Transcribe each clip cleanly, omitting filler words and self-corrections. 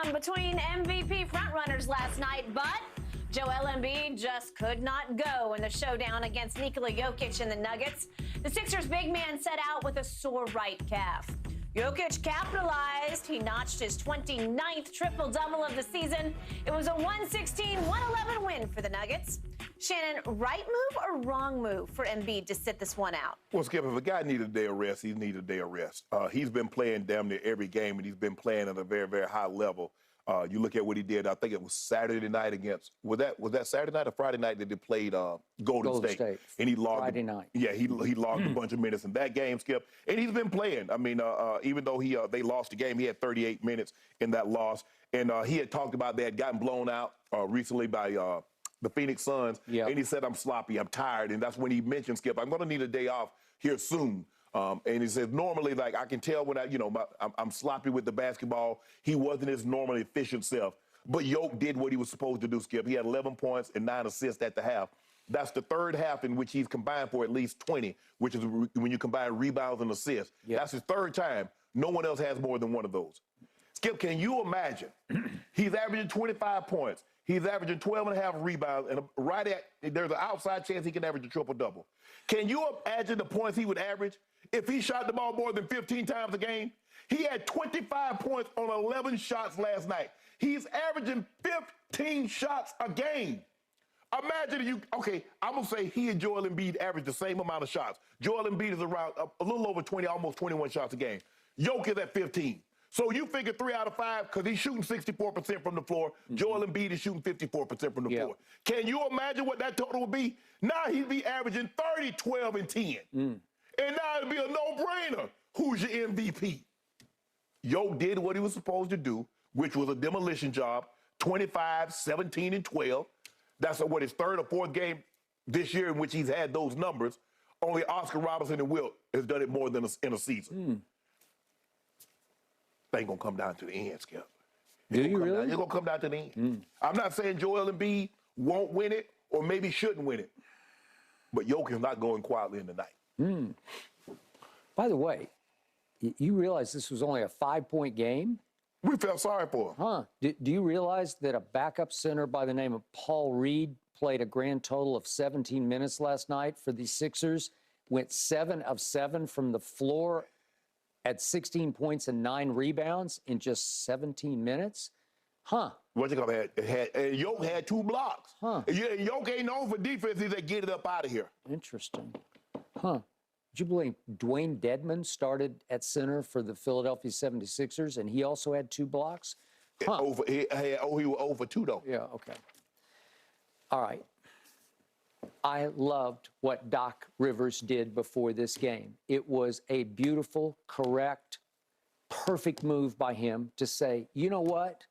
showdown between MVP frontrunners last night, but Joel Embiid just could not go in the showdown against Nikola Jokic and the Nuggets. The Sixers' big man set out with a sore right calf. Jokic capitalized. He notched his 29th triple-double of the season. It was a 116-111 win for the Nuggets. Shannon, right move or wrong move for Embiid to sit this one out? Well, Skip, if a guy needed a day of rest, he needed a day of rest. He's been playing damn near every game, and he's been playing at a very, very high level. You look at what he did. I think it was Saturday night against was that Saturday night or Friday night that they played Golden State, and he logged Friday night. Yeah, he logged a bunch of minutes in that game, Skip, and he's been playing. I mean, even though they lost the game, he had 38 minutes in that loss, and he had talked about they had gotten blown out recently by the Phoenix Suns, and he said, "I'm sloppy, I'm tired," and that's when he mentioned, Skip, "I'm going to need a day off here soon." And he says, normally, like, I can tell when I'm sloppy with the basketball. He wasn't his normally efficient self. But Yoke did what he was supposed to do, Skip. He had 11 points and 9 assists at the half. That's the third half in which he's combined for at least 20, which is when you combine rebounds and assists. Yep. That's his third time. No one else has more than one of those. Skip, can you imagine? He's averaging 25 points. He's averaging 12 and a half rebounds, and there's an outside chance he can average a triple-double. Can you imagine the points he would average if he shot the ball more than 15 times a game? He had 25 points on 11 shots last night. He's averaging 15 shots a game. Imagine I'm going to say he and Joel Embiid average the same amount of shots. Joel Embiid is around a little over 20, almost 21 shots a game. Jokic is at 15. So you figure 3 out of 5, because he's shooting 64% from the floor. Joel Embiid is shooting 54% from the floor. Can you imagine what that total would be? Now he'd be averaging 30, 12, and 10. And now it'd be a no-brainer. Who's your MVP? Yo did what he was supposed to do, which was a demolition job, 25, 17, and 12. That's his third or fourth game this year in which he's had those numbers. Only Oscar Robertson and Wilt has done it more than in a season. Ain't gonna come down to the end, Skip. Do you really? It's gonna come down to the end. I'm not saying Joel Embiid won't win it or maybe shouldn't win it, but Jokic is not going quietly in the night. By the way, you realize this was only a 5-point game? We felt sorry for him. Huh? Do you realize that a backup center by the name of Paul Reed played a grand total of 17 minutes last night for the Sixers, went 7 of 7 from the floor, at 16 points and 9 rebounds in just 17 minutes? Huh. What you gonna have? Yoke had 2 blocks. Huh. Yoke ain't known for defense. He's like, get it up out of here. Interesting. Huh. Would you believe Dwayne Dedman started at center for the Philadelphia 76ers, and he also had 2 blocks? Huh. He was over 2, though. Yeah, okay. All right. I loved what Doc Rivers did before this game. It was a beautiful, correct, perfect move by him to say, you know what?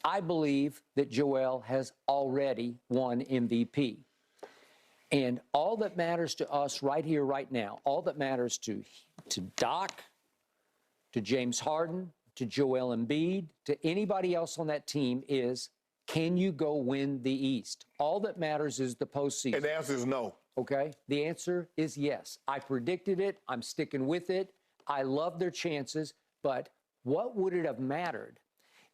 I believe that Joel has already won MVP. And all that matters to us right here, right now, all that matters to Doc, to James Harden, to Joel Embiid, to anybody else on that team is, can you go win the East? All that matters is the postseason. And the answer is no. Okay? The answer is yes. I predicted it. I'm sticking with it. I love their chances. But what would it have mattered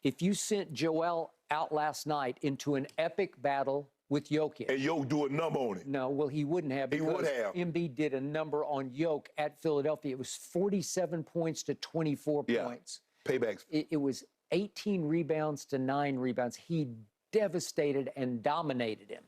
if you sent Joel out last night into an epic battle with Jokic? And Jokic do a number on it. No, well, he wouldn't have. He would have. Embiid did a number on Jokic at Philadelphia. It was 47 points to 24 points. Paybacks. It was 18 rebounds to 9 rebounds. He devastated and dominated him.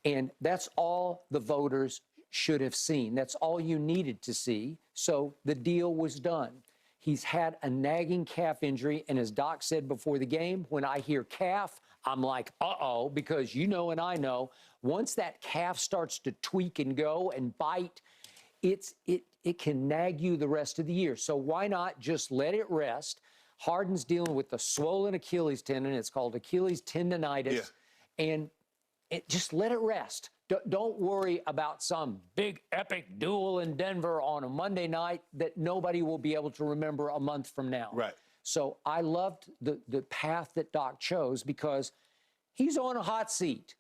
And that's all the voters should have seen. That's all you needed to see. So the deal was done. He's had a nagging calf injury. And as Doc said before the game, when I hear calf, I'm like, uh-oh, because you know and I know, once that calf starts to tweak and go and bite, it can nag you the rest of the year. So why not just let it rest? Harden's dealing with the swollen Achilles tendon. It's called Achilles tendonitis. And just let it rest. Don't worry about some big epic duel in Denver on a Monday night that nobody will be able to remember a month from now. Right. So I loved the path that Doc chose because he's on a hot seat.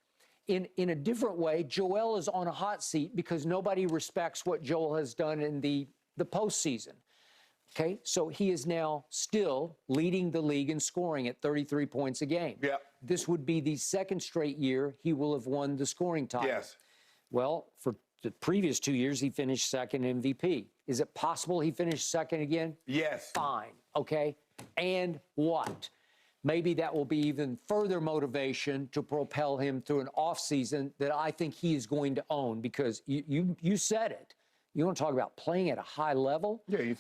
In a different way, Joel is on a hot seat because nobody respects what Joel has done in the postseason. Okay, so he is now still leading the league in scoring at 33 points a game. Yeah. This would be the second straight year he will have won the scoring title. Yes. Well, for the previous 2 years, he finished second MVP. Is it possible he finished second again? Yes. Fine, okay? And what? Maybe that will be even further motivation to propel him through an offseason that I think he is going to own, because you said it. You want to talk about playing at a high level? Yeah,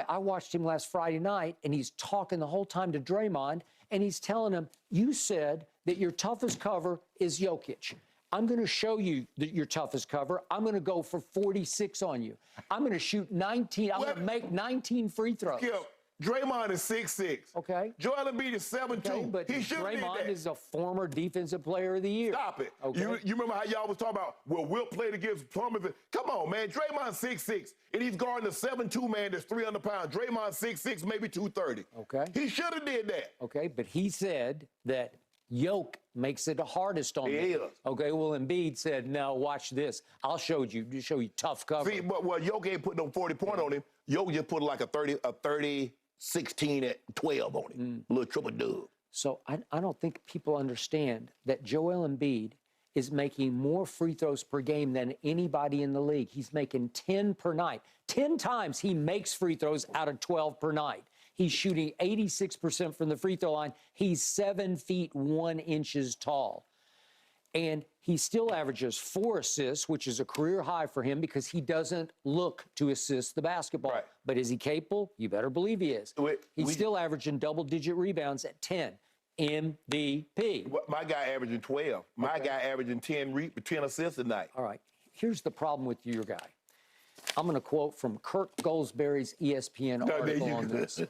I watched him last Friday night, and he's talking the whole time to Draymond, and he's telling him, you said that your toughest cover is Jokic. I'm going to show you your toughest cover. I'm going to go for 46 on you. I'm going to shoot 19. I'm going to make 19 free throws. Skip, Draymond is 6'6". Okay. Joel Embiid is 7'2". Okay, but He should have did Draymond that. is a former Defensive Player of the Year. Stop it. Okay. You remember how y'all was talking about, well, we'll play against Plumbers. Come on, man. Draymond's 6'6", and he's guarding a 7'2" man that's 300 pounds. Draymond's 6'6", maybe 230. Okay. He should have did that. Okay, but he said that Yoke makes it the hardest on me. It is. Okay, well, Embiid said, no, watch this. I'll show you tough cover. See, but Yoke ain't putting no 40 point on him. Yoke just put like a 30, 16 at 12 on him. A little triple dub. So I don't think people understand that Joel Embiid is making more free throws per game than anybody in the league. He's making 10 per night. 10 times he makes free throws out of 12 per night. He's shooting 86% from the free throw line. He's 7 feet 1 inches tall. And he still averages 4 assists, which is a career high for him because he doesn't look to assist the basketball. Right. But is he capable? You better believe he is. He's still averaging double-digit rebounds at 10. MVP. My guy averaging 12. My guy averaging 10 assists a night. All right. Here's the problem with your guy. I'm going to quote from Kirk Goldsberry's ESPN article on this.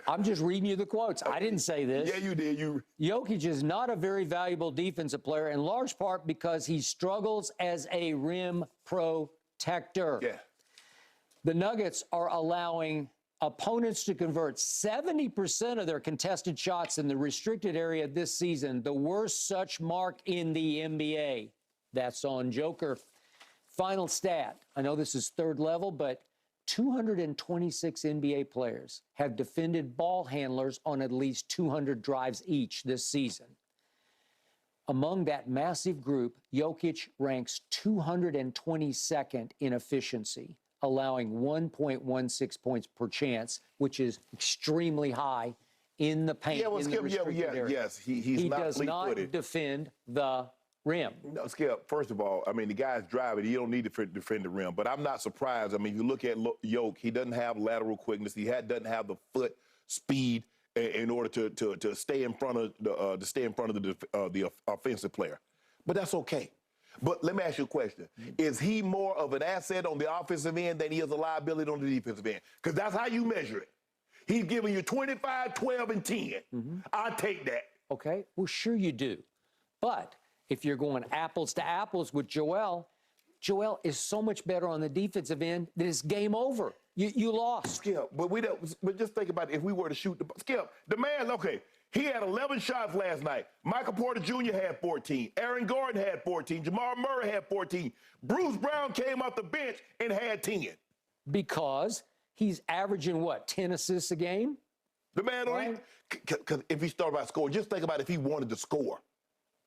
I'm just reading you the quotes. I didn't say this. Yeah, you did. Jokic is not a very valuable defensive player, in large part because he struggles as a rim protector. Yeah. The Nuggets are allowing opponents to convert 70% of their contested shots in the restricted area this season, the worst such mark in the NBA. That's on Joker. Final stat. I know this is third level, but 226 NBA players have defended ball handlers on at least 200 drives each this season. Among that massive group, Jokic ranks 222nd in efficiency, allowing 1.16 points per chance, which is extremely high in the paint. Yeah, well, in Skip, the restricted area. yes, he's He not does not fleet-footed. defend the rim. No, Skip, first of all, I mean, the guy's driving. You don't need to defend the rim. But I'm not surprised. I mean, you look at Yoke, he doesn't have lateral quickness. He doesn't have the foot speed in order to stay in front of the offensive player. But that's okay. But let me ask you a question. Is he more of an asset on the offensive end than he is a liability on the defensive end? Because that's how you measure it. He's giving you 25, 12, and 10. I'll take that. Okay, well, sure you do. But if you're going apples to apples with Joel is so much better on the defensive end that it's game over. You lost. Skip, but just think about it. If we were to shoot the man, okay, he had 11 shots last night. Michael Porter Jr. had 14. Aaron Gordon had 14. Jamal Murray had 14. Bruce Brown came off the bench and had 10. Because he's averaging, what, 10 assists a game? The man, Right. because if he started by scoring, just think about if he wanted to score.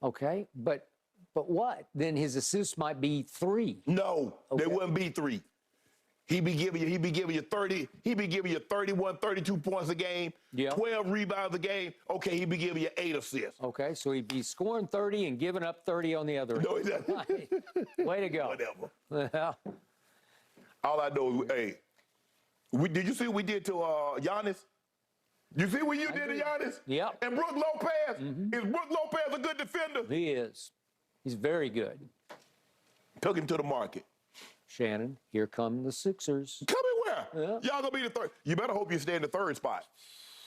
Okay, but what? Then his assists might be 3. No, Okay. they wouldn't be 3. He'd be giving you 30, he'd be giving you 31, 32 points a game, Yeah. 12 rebounds a game. Okay, he'd be giving you 8 assists. Okay, so he'd be scoring 30 and giving up 30 on the other end. No, he doesn't. Right. Way to go. Whatever. All I know is, hey, did you see what we did to Giannis? You see what you did to Giannis? Yep. And Brook Lopez? Is Brook Lopez a good defender? He is. He's very good. Took him to the market. Shannon, here come the Sixers. Come in where? Yeah. Y'all gonna be the third. You better hope you stay in the third spot.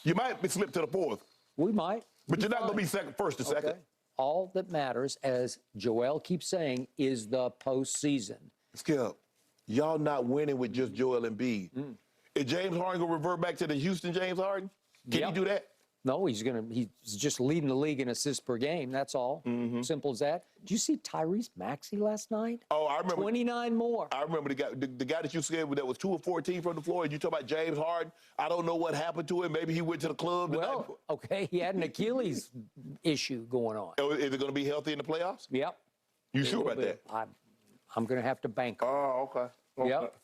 You might be slipped to the fourth, We might. but you're not gonna be first or second. Okay. All that matters, as Joel keeps saying, is the postseason. Skip, y'all not winning with just Joel Embiid. Is James Harden gonna revert back to the Houston James Harden? Can Yep. he do that? No, he's just leading the league in assists per game. That's all. Simple as that. Did you see Tyrese Maxey last night? Oh, I remember. 29 more. I remember the guy that you said that was 2 of 14 from the floor. And you talk about James Harden. I don't know what happened to him. Maybe he went to the club. Well, okay, he had an Achilles issue going on. Oh, is it going to be healthy in the playoffs? Yep. You sure about that? I'm going to have to bank on it. Oh, okay. Yep.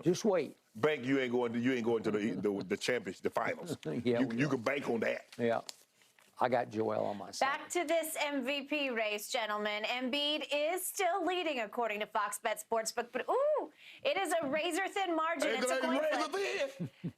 Just wait. Bank, you ain't going to the championship, the finals. Yeah, you can bank on that. Yeah. I got Joel on my side. Back to this MVP race, gentlemen. Embiid is still leading according to Fox Bet Sportsbook, but ooh, it is a razor-thin margin. It's a coin flip.